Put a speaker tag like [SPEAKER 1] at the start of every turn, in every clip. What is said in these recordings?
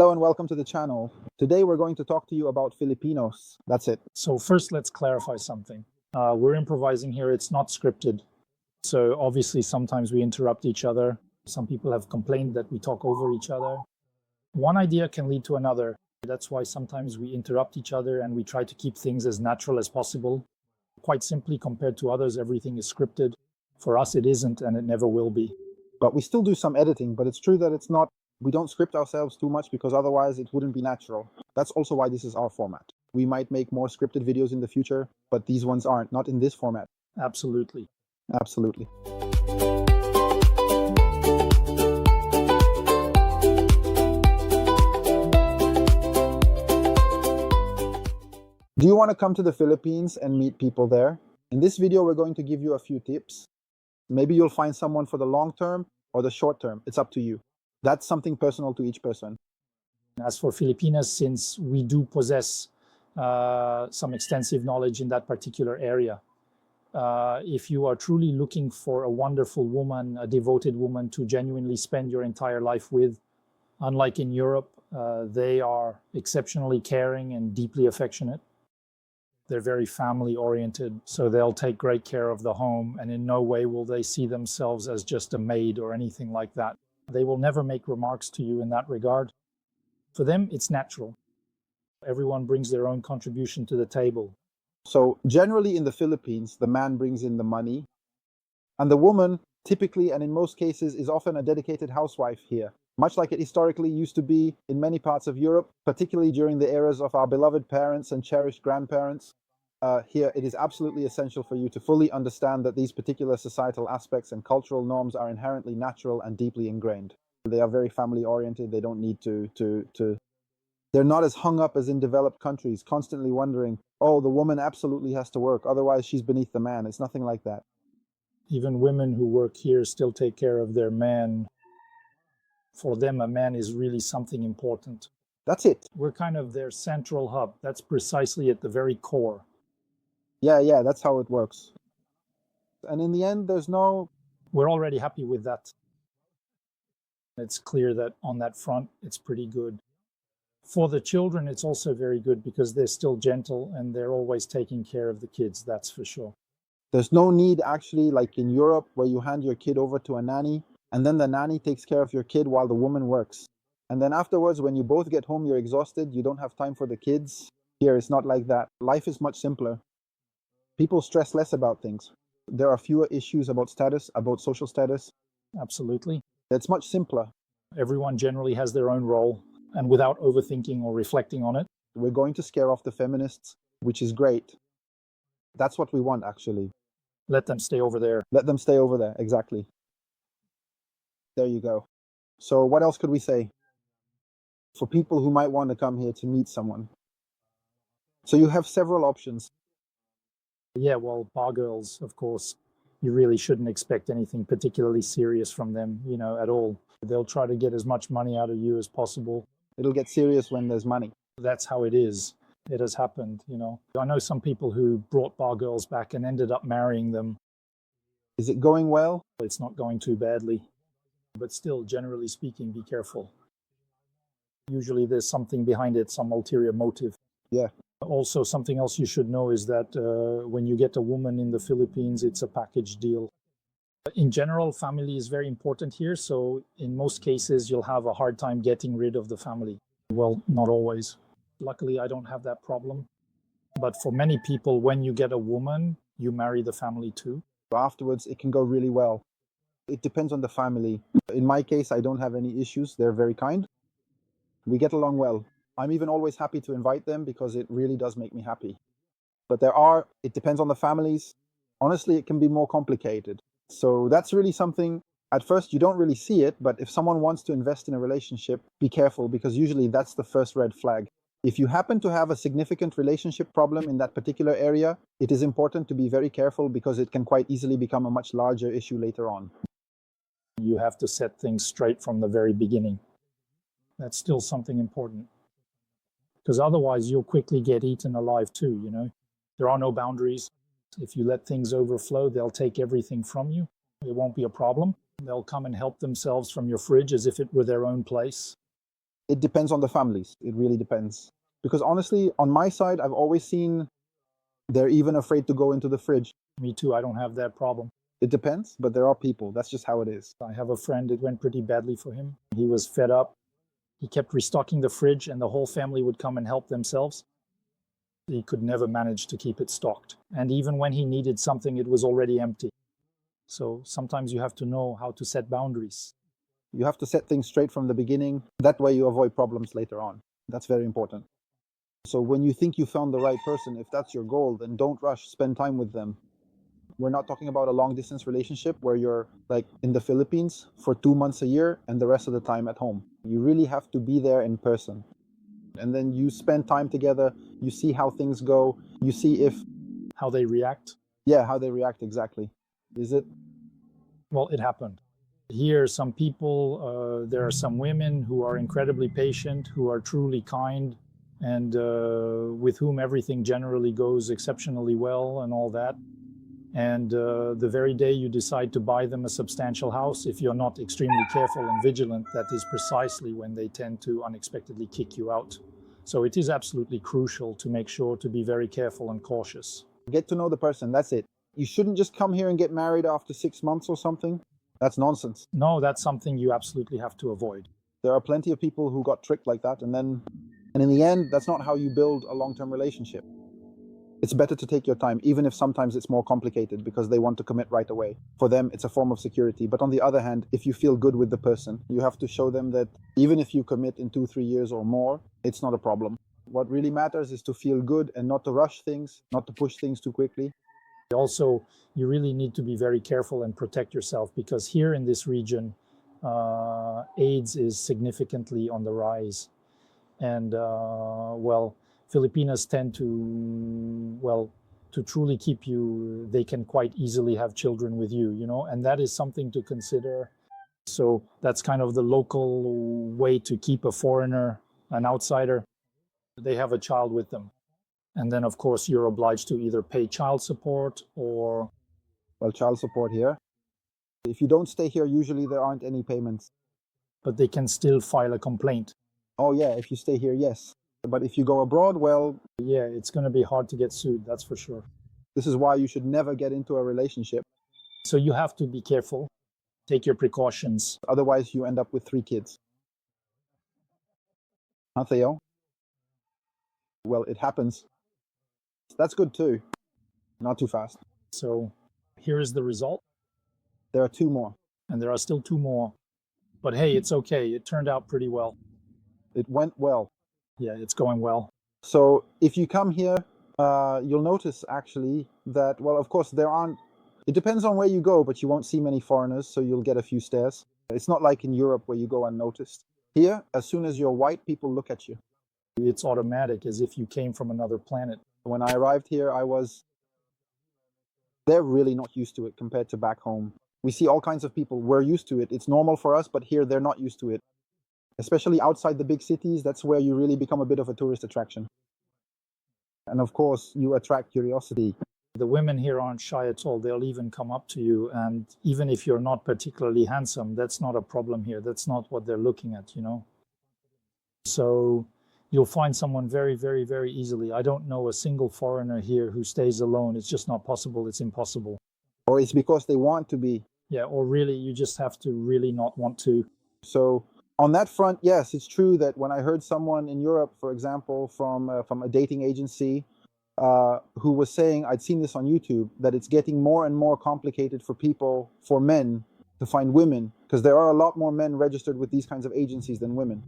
[SPEAKER 1] Hello and welcome to the channel. Today we're going to talk to you about Filipinos. That's it.
[SPEAKER 2] So first, let's clarify something. We're improvising here. It's not scripted. So obviously, sometimes we interrupt each other. Some people have complained that we talk over each other. One idea can lead to another. That's why sometimes we interrupt each other and we try to keep things as natural as possible. Quite simply, compared to others, everything is scripted. For us, it isn't, and it never will be.
[SPEAKER 1] But we still do some editing, but it's true that we don't script ourselves too much because otherwise it wouldn't be natural. That's also why this is our format. We might make more scripted videos in the future, but these ones aren't, not in this format.
[SPEAKER 2] Absolutely.
[SPEAKER 1] Absolutely. Do you want to come to the Philippines and meet people there? In this video, we're going to give you a few tips. Maybe you'll find someone for the long term or the short term. It's up to you. That's something personal to each person.
[SPEAKER 2] As for Filipinas, since we do possess some extensive knowledge in that particular area, if you are truly looking for a wonderful woman, a devoted woman to genuinely spend your entire life with, unlike in Europe, they are exceptionally caring and deeply affectionate. They're very family-oriented, so they'll take great care of the home, and in no way will they see themselves as just a maid or anything like that. They will never make remarks to you in that regard. For them, it's natural. Everyone brings their own contribution to the table.
[SPEAKER 1] So generally in the Philippines, the man brings in the money, and the woman, typically and in most cases, is often a dedicated housewife here, much like it historically used to be in many parts of Europe, particularly during the eras of our beloved parents and cherished grandparents. Here, it is absolutely essential for you to fully understand that these particular societal aspects and cultural norms are inherently natural and deeply ingrained. They are very family-oriented. They don't need they're not as hung up as in developed countries, constantly wondering, oh, the woman absolutely has to work, otherwise she's beneath the man. It's nothing like that.
[SPEAKER 2] Even women who work here still take care of their man. For them, a man is really something important.
[SPEAKER 1] That's it.
[SPEAKER 2] We're kind of their central hub. That's precisely at the very core.
[SPEAKER 1] Yeah, that's how it works. And in the end,
[SPEAKER 2] We're already happy with that. It's clear that on that front, it's pretty good. For the children, it's also very good because they're still gentle and they're always taking care of the kids, that's for sure.
[SPEAKER 1] There's no need actually, like in Europe, where you hand your kid over to a nanny, and then the nanny takes care of your kid while the woman works. And then afterwards, when you both get home, you're exhausted, you don't have time for the kids. Here, it's not like that. Life is much simpler. People stress less about things. There are fewer issues about status, about social status.
[SPEAKER 2] Absolutely.
[SPEAKER 1] It's much simpler.
[SPEAKER 2] Everyone generally has their own role, and without overthinking or reflecting on it.
[SPEAKER 1] We're going to scare off the feminists, which is great. That's what we want, actually.
[SPEAKER 2] Let them stay over there.
[SPEAKER 1] Let them stay over there, exactly. There you go. So what else could we say? For people who might want to come here to meet someone. So you have several options.
[SPEAKER 2] Yeah, well, bar girls, of course, you really shouldn't expect anything particularly serious from them, at all. They'll try to get as much money out of you as possible.
[SPEAKER 1] It'll get serious when there's money.
[SPEAKER 2] That's how it is. It has happened, I know some people who brought bar girls back and ended up marrying them.
[SPEAKER 1] Is it going well?
[SPEAKER 2] It's not going too badly. But still, generally speaking, be careful. Usually there's something behind it, some ulterior motive.
[SPEAKER 1] Yeah.
[SPEAKER 2] Also, something else you should know is that when you get a woman in the Philippines, it's a package deal. In general, family is very important here, so in most cases, you'll have a hard time getting rid of the family. Well, not always. Luckily, I don't have that problem. But for many people, when you get a woman, you marry the family too.
[SPEAKER 1] Afterwards, it can go really well. It depends on the family. In my case, I don't have any issues. They're very kind. We get along well. I'm even always happy to invite them because it really does make me happy. But it depends on the families. Honestly, it can be more complicated. So that's really something, at first you don't really see it, but if someone wants to invest in a relationship, be careful because usually that's the first red flag. If you happen to have a significant relationship problem in that particular area, it is important to be very careful because it can quite easily become a much larger issue later on.
[SPEAKER 2] You have to set things straight from the very beginning. That's still something important. Because otherwise you'll quickly get eaten alive too, There are no boundaries. If you let things overflow, they'll take everything from you. It won't be a problem. They'll come and help themselves from your fridge as if it were their own place.
[SPEAKER 1] It depends on the families. It really depends. Because honestly, on my side, I've always seen they're even afraid to go into the fridge.
[SPEAKER 2] Me too, I don't have that problem.
[SPEAKER 1] It depends, but there are people. That's just how it is.
[SPEAKER 2] I have a friend, it went pretty badly for him. He was fed up. He kept restocking the fridge and the whole family would come and help themselves. He could never manage to keep it stocked. And even when he needed something, it was already empty. So sometimes you have to know how to set boundaries.
[SPEAKER 1] You have to set things straight from the beginning. That way you avoid problems later on. That's very important. So when you think you found the right person, if that's your goal, then don't rush, spend time with them. We're not talking about a long distance relationship where you're like in the Philippines for 2 months a year and the rest of the time at home. You really have to be there in person. And then you spend time together, you see how things go, you see if...
[SPEAKER 2] How they react?
[SPEAKER 1] Yeah, how they react exactly. Is it?
[SPEAKER 2] Well, it happened. Here, some people, there are some women who are incredibly patient, who are truly kind, and with whom everything generally goes exceptionally well and all that. And the very day you decide to buy them a substantial house, if you're not extremely careful and vigilant, that is precisely when they tend to unexpectedly kick you out. So it is absolutely crucial to make sure to be very careful and cautious.
[SPEAKER 1] Get to know the person, that's it. You shouldn't just come here and get married after 6 months or something. That's nonsense.
[SPEAKER 2] No, that's something you absolutely have to avoid.
[SPEAKER 1] There are plenty of people who got tricked like that, and in the end, that's not how you build a long-term relationship. It's better to take your time, even if sometimes it's more complicated because they want to commit right away. For them, it's a form of security. But on the other hand, if you feel good with the person, you have to show them that even if you commit in 2-3 years or more, it's not a problem. What really matters is to feel good and not to rush things, not to push things too quickly.
[SPEAKER 2] Also, you really need to be very careful and protect yourself because here in this region, AIDS is significantly on the rise. And, Filipinas tend to truly keep you, they can quite easily have children with you, and that is something to consider. So that's kind of the local way to keep a foreigner, an outsider. They have a child with them. And then, of course, you're obliged to either pay child support or...
[SPEAKER 1] Well, child support here. If you don't stay here, usually there aren't any payments.
[SPEAKER 2] But they can still file a complaint.
[SPEAKER 1] Oh yeah, if you stay here, yes. But if you go abroad, well...
[SPEAKER 2] Yeah, it's going to be hard to get sued, that's for sure.
[SPEAKER 1] This is why you should never get into a relationship.
[SPEAKER 2] So you have to be careful. Take your precautions.
[SPEAKER 1] Otherwise, you end up with 3 kids. Huh, Theo? Well, it happens. That's good too. Not too fast.
[SPEAKER 2] So here is the result.
[SPEAKER 1] There are 2 more.
[SPEAKER 2] And there are still 2 more. But hey, it's okay. It turned out pretty well.
[SPEAKER 1] It went well.
[SPEAKER 2] Yeah, it's going well.
[SPEAKER 1] So if you come here, you'll notice actually that, well, of course, there aren't... It depends on where you go, but you won't see many foreigners, so you'll get a few stares. It's not like in Europe where you go unnoticed. Here, as soon as you're white, people look at you.
[SPEAKER 2] It's automatic, as if you came from another planet.
[SPEAKER 1] When I arrived here, they're really not used to it compared to back home. We see all kinds of people. We're used to it. It's normal for us, but here they're not used to it. Especially outside the big cities, that's where you really become a bit of a tourist attraction. And of course, you attract curiosity.
[SPEAKER 2] The women here aren't shy at all. They'll even come up to you. And even if you're not particularly handsome, that's not a problem here. That's not what they're looking at, So you'll find someone very, very, very easily. I don't know a single foreigner here who stays alone. It's just not possible. It's impossible.
[SPEAKER 1] Or it's because they want to be.
[SPEAKER 2] Yeah, or really, you just have to really not want to.
[SPEAKER 1] So on that front, yes, it's true that when I heard someone in Europe, for example, from a dating agency, who was saying, I'd seen this on YouTube, that it's getting more and more complicated for men to find women, because there are a lot more men registered with these kinds of agencies than women.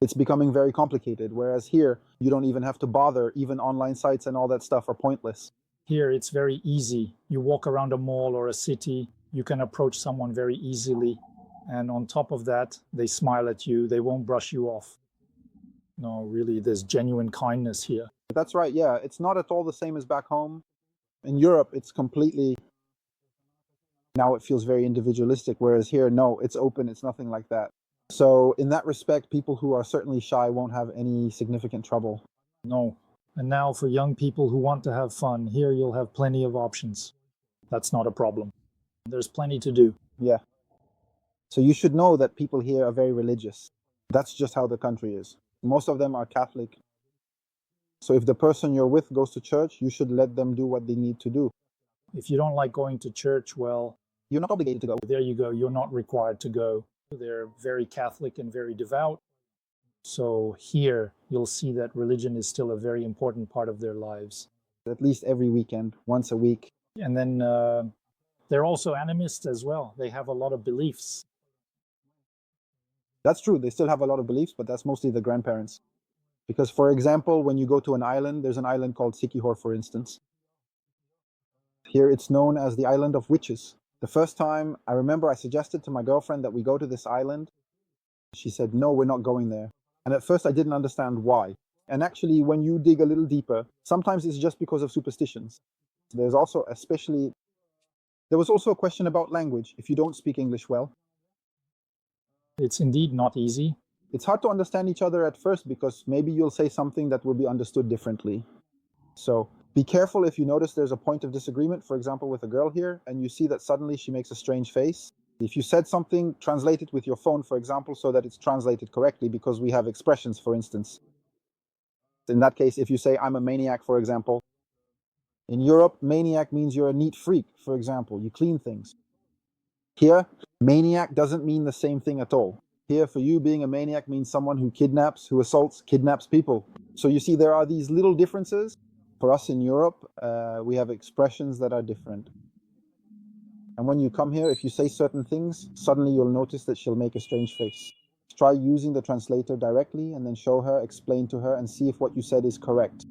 [SPEAKER 1] It's becoming very complicated, whereas here, you don't even have to bother. Even online sites and all that stuff are pointless.
[SPEAKER 2] Here, it's very easy. You walk around a mall or a city, you can approach someone very easily. And on top of that, they smile at you. They won't brush you off. No, really, there's genuine kindness here.
[SPEAKER 1] That's right, yeah. It's not at all the same as back home. In Europe, it's completely... Now it feels very individualistic, whereas here, no, it's open. It's nothing like that. So in that respect, people who are certainly shy won't have any significant trouble.
[SPEAKER 2] No. And now for young people who want to have fun, here you'll have plenty of options. That's not a problem. There's plenty to do.
[SPEAKER 1] Yeah. So you should know that people here are very religious. That's just how the country is. Most of them are Catholic. So if the person you're with goes to church, you should let them do what they need to do.
[SPEAKER 2] If you don't like going to church, well,
[SPEAKER 1] You're not obligated to go.
[SPEAKER 2] there you go. You're not required to go. They're very Catholic and very devout. So here you'll see that religion is still a very important part of their lives.
[SPEAKER 1] At least every weekend, once a week.
[SPEAKER 2] And then they're also animists as well. They have a lot of beliefs.
[SPEAKER 1] That's true. They still have a lot of beliefs, but that's mostly the grandparents. Because, for example, when you go to an island, there's an island called Sikihor, for instance. Here it's known as the island of witches. The first time, I remember I suggested to my girlfriend that we go to this island. She said, no, we're not going there. And at first I didn't understand why. And actually, when you dig a little deeper, sometimes it's just because of superstitions. There was also a question about language. If you don't speak English well,
[SPEAKER 2] It's indeed not easy.
[SPEAKER 1] it's hard to understand each other at first because maybe you'll say something that will be understood differently. So be careful if you notice there's a point of disagreement, for example, with a girl here, and you see that suddenly she makes a strange face. If you said something, translate it with your phone, for example, so that it's translated correctly, because we have expressions, for instance. In that case, if you say, I'm a maniac, for example, in Europe, maniac means you're a neat freak, for example, you clean things. Here, maniac doesn't mean the same thing at all. Here, for you, being a maniac means someone who kidnaps, who assaults, kidnaps people. So you see, there are these little differences. For us in Europe, we have expressions that are different. And when you come here, if you say certain things, suddenly you'll notice that she'll make a strange face. Try using the translator directly and then show her, explain to her, and see if what you said is correct.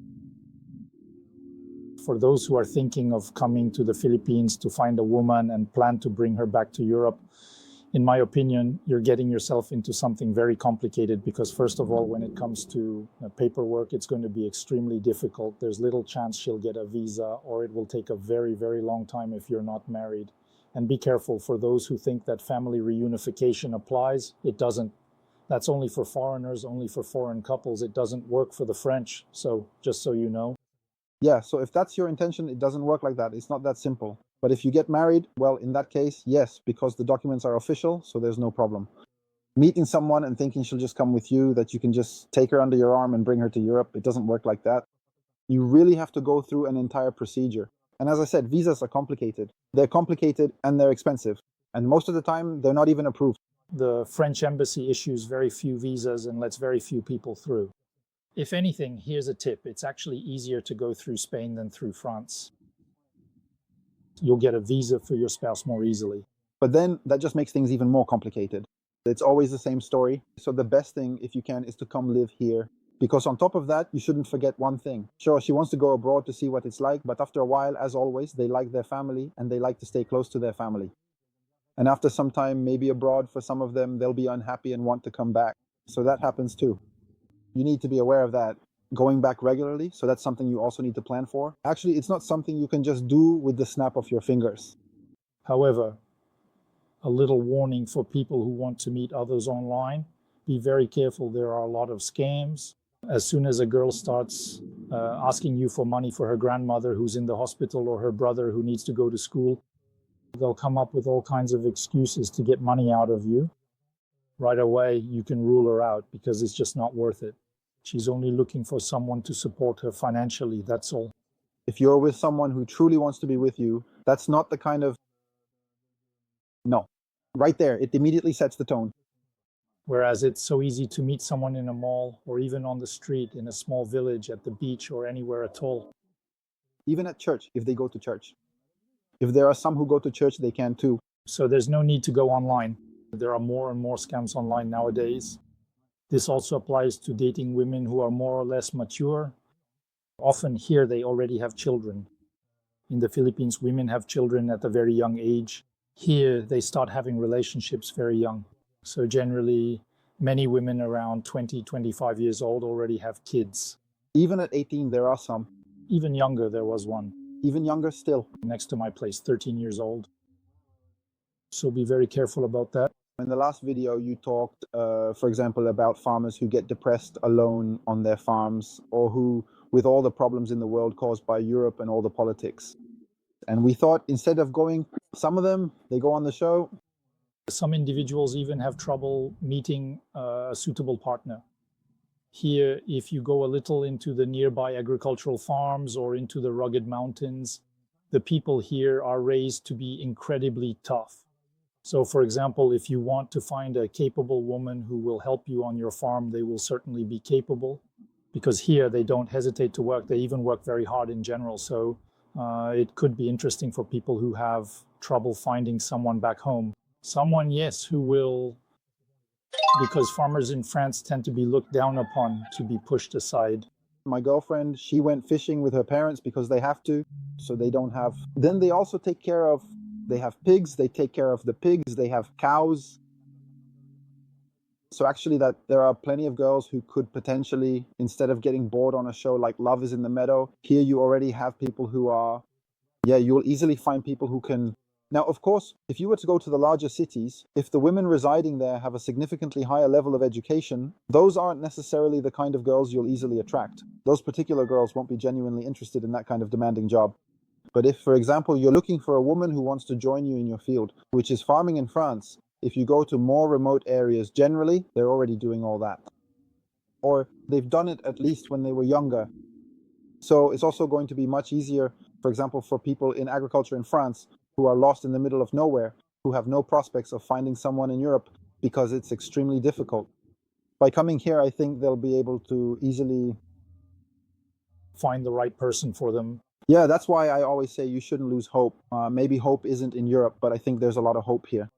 [SPEAKER 2] For those who are thinking of coming to the Philippines to find a woman and plan to bring her back to Europe, in my opinion, you're getting yourself into something very complicated because, first of all, when it comes to paperwork, it's going to be extremely difficult. There's little chance she'll get a visa, or it will take a very, very long time if you're not married. And be careful for those who think that family reunification applies. It doesn't. That's only for foreigners, only for foreign couples. It doesn't work for the French. So just so you know.
[SPEAKER 1] Yeah, so if that's your intention, it doesn't work like that. It's not that simple. But if you get married, well, in that case, yes, because the documents are official, so there's no problem. Meeting someone and thinking she'll just come with you, that you can just take her under your arm and bring her to Europe, it doesn't work like that. You really have to go through an entire procedure. And as I said, visas are complicated. They're complicated and they're expensive. And most of the time, they're not even approved.
[SPEAKER 2] The French embassy issues very few visas and lets very few people through. If anything, here's a tip. It's actually easier to go through Spain than through France. You'll get a visa for your spouse more easily.
[SPEAKER 1] But then that just makes things even more complicated. It's always the same story. So the best thing, if you can, is to come live here. Because on top of that, you shouldn't forget one thing. Sure, she wants to go abroad to see what it's like, but after a while, as always, they like their family and they like to stay close to their family. And after some time, maybe abroad, for some of them, they'll be unhappy and want to come back. So that happens too. You need to be aware of that. Going back regularly, so that's something you also need to plan for. Actually, it's not something you can just do with the snap of your fingers.
[SPEAKER 2] However, a little warning for people who want to meet others online. Be very careful. There are a lot of scams. As soon as a girl starts asking you for money for her grandmother who's in the hospital or her brother who needs to go to school, they'll come up with all kinds of excuses to get money out of you. Right away, you can rule her out because it's just not worth it. She's only looking for someone to support her financially, that's all.
[SPEAKER 1] If you're with someone who truly wants to be with you, that's not the kind of... No. Right there, it immediately sets the tone.
[SPEAKER 2] Whereas it's so easy to meet someone in a mall or even on the street, in a small village, at the beach, or anywhere at all.
[SPEAKER 1] Even at church, if they go to church. If there are some who go to church, they can too.
[SPEAKER 2] So there's no need to go online. There are more and more scams online nowadays. This also applies to dating women who are more or less mature. Often here they already have children. In the Philippines, women have children at a very young age. Here they start having relationships very young. So generally, many women around 20, 25 years old already have kids.
[SPEAKER 1] Even at 18, there are some.
[SPEAKER 2] Even younger, there was one.
[SPEAKER 1] Even younger still.
[SPEAKER 2] Next to my place, 13 years old. So be very careful about that.
[SPEAKER 1] In the last video, you talked, for example, about farmers who get depressed alone on their farms, or who, with all the problems in the world caused by Europe and all the politics. And we thought, instead of going, some of them, they go on the show,
[SPEAKER 2] Some individuals even have trouble meeting a suitable partner. Here, if you go a little into the nearby agricultural farms or into the rugged mountains, the people here are raised to be incredibly tough. So, for example, if you want to find a capable woman who will help you on your farm, they will certainly be capable, because here they don't hesitate to work. They even work very hard in general. So it could be interesting for people who have trouble finding someone back home. Someone, yes, who will, because farmers in France tend to be looked down upon, to be pushed aside.
[SPEAKER 1] My girlfriend, she went fishing with her parents because they have to, so they don't have. Then they also take care of, they have pigs, they take care of the pigs, they have cows. So actually that there are plenty of girls who could potentially, instead of getting bored on a show like Love is in the Meadow, here you already have people who are, you'll easily find people who can. Now, of course, if you were to go to the larger cities, if the women residing there have a significantly higher level of education, those aren't necessarily the kind of girls you'll easily attract. Those particular girls won't be genuinely interested in that kind of demanding job. But if, for example, you're looking for a woman who wants to join you in your field, which is farming in France, if you go to more remote areas, generally, they're already doing all that. Or they've done it at least when they were younger. So it's also going to be much easier, for example, for people in agriculture in France who are lost in the middle of nowhere, who have no prospects of finding someone in Europe because it's extremely difficult. By coming here, I think they'll be able to easily
[SPEAKER 2] find the right person for them.
[SPEAKER 1] Yeah, that's why I always say you shouldn't lose hope. Maybe hope isn't in Europe, but I think there's a lot of hope here.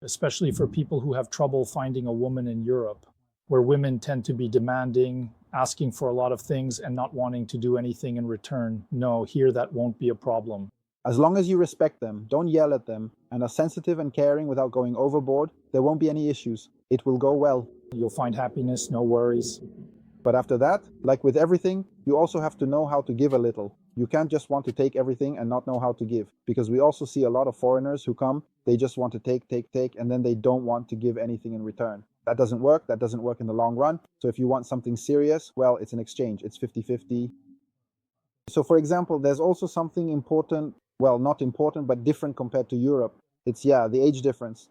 [SPEAKER 2] Especially for people who have trouble finding a woman in Europe, where women tend to be demanding, asking for a lot of things and not wanting to do anything in return. No, here that won't be a problem.
[SPEAKER 1] As long as you respect them, don't yell at them, and are sensitive and caring without going overboard, there won't be any issues. It will go well.
[SPEAKER 2] You'll find happiness, no worries.
[SPEAKER 1] But after that, like with everything, you also have to know how to give a little. You can't just want to take everything and not know how to give, because we also see a lot of foreigners who come, they just want to take, and then they don't want to give anything in return. That doesn't work. That doesn't work in the long run. So if you want something serious, well, it's an exchange. It's 50-50. So for example, there's also something important, well, not important, but different compared to Europe. It's, the age difference.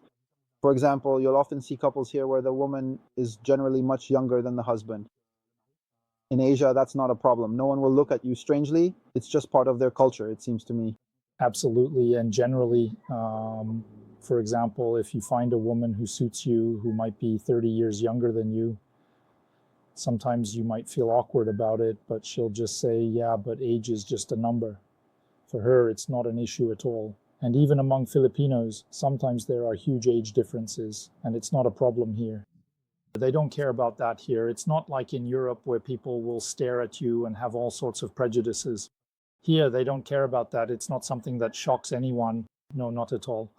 [SPEAKER 1] For example, you'll often see couples here where the woman is generally much younger than the husband. In Asia, that's not a problem. No one will look at you strangely. It's just part of their culture, it seems to me.
[SPEAKER 2] Absolutely. And generally, for example, if you find a woman who suits you, who might be 30 years younger than you, sometimes you might feel awkward about it, but she'll just say, yeah, but age is just a number. For her, it's not an issue at all. And even among Filipinos, sometimes there are huge age differences, and it's not a problem here. They don't care about that here. It's not like in Europe where people will stare at you and have all sorts of prejudices. Here, they don't care about that. It's not something that shocks anyone. No, not at all.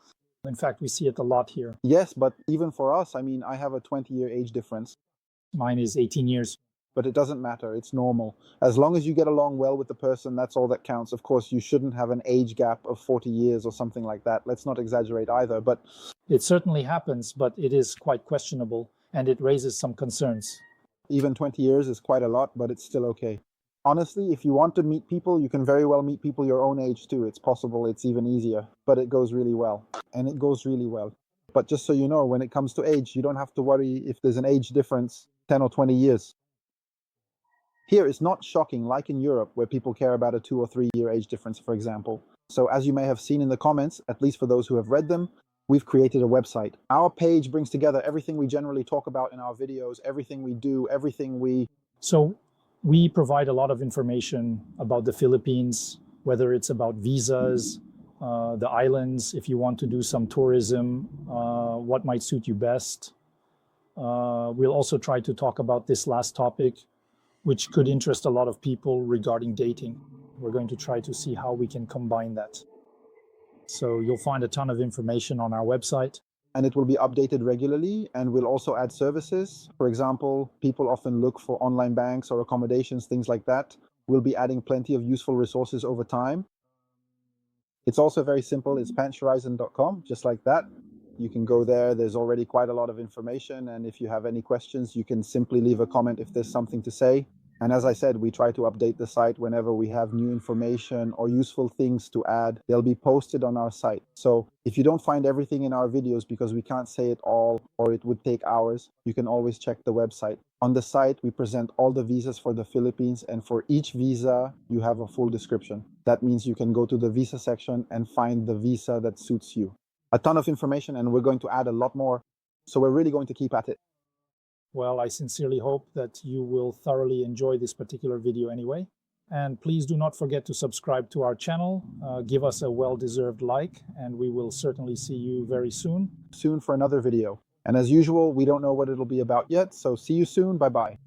[SPEAKER 2] In fact, we see it a lot here.
[SPEAKER 1] Yes, but even for us, I mean, I have a 20-year age difference.
[SPEAKER 2] Mine is 18 years.
[SPEAKER 1] But it doesn't matter. It's normal. As long as you get along well with the person, that's all that counts. Of course, you shouldn't have an age gap of 40 years or something like that. Let's not exaggerate either. But
[SPEAKER 2] it certainly happens, but it is quite questionable, and it raises some concerns.
[SPEAKER 1] Even 20 years is quite a lot, but it's still okay. Honestly, if you want to meet people, you can very well meet people your own age too. It's possible, it's even easier, but it goes really well. And it goes really well. But just so you know, when it comes to age, you don't have to worry if there's an age difference, 10 or 20 years. Here, it's not shocking like in Europe, where people care about a 2 or 3 year age difference, for example. So as you may have seen in the comments, at least for those who have read them, we've created a website. Our page brings together everything we generally talk about in our videos, everything we do, everything we...
[SPEAKER 2] So we provide a lot of information about the Philippines, whether it's about visas, the islands, if you want to do some tourism, what might suit you best. We'll also try to talk about this last topic, which could interest a lot of people regarding dating. We're going to try to see how we can combine that. So you'll find a ton of information on our website.
[SPEAKER 1] And it will be updated regularly, and we'll also add services. For example, people often look for online banks or accommodations, things like that. We'll be adding plenty of useful resources over time. It's also very simple. It's pantshorizon.com, just like that. You can go there. There's already quite a lot of information. And if you have any questions, you can simply leave a comment if there's something to say. And as I said, we try to update the site whenever we have new information or useful things to add. They'll be posted on our site. So if you don't find everything in our videos because we can't say it all or it would take hours, you can always check the website. On the site, we present all the visas for the Philippines, and for each visa, you have a full description. That means you can go to the visa section and find the visa that suits you. A ton of information, and we're going to add a lot more. So we're really going to keep at it.
[SPEAKER 2] Well, I sincerely hope that you will thoroughly enjoy this particular video anyway. And please do not forget to subscribe to our channel, give us a well-deserved like, and we will certainly see you very soon.
[SPEAKER 1] Soon for another video. And as usual, we don't know what it'll be about yet, so see you soon. Bye-bye.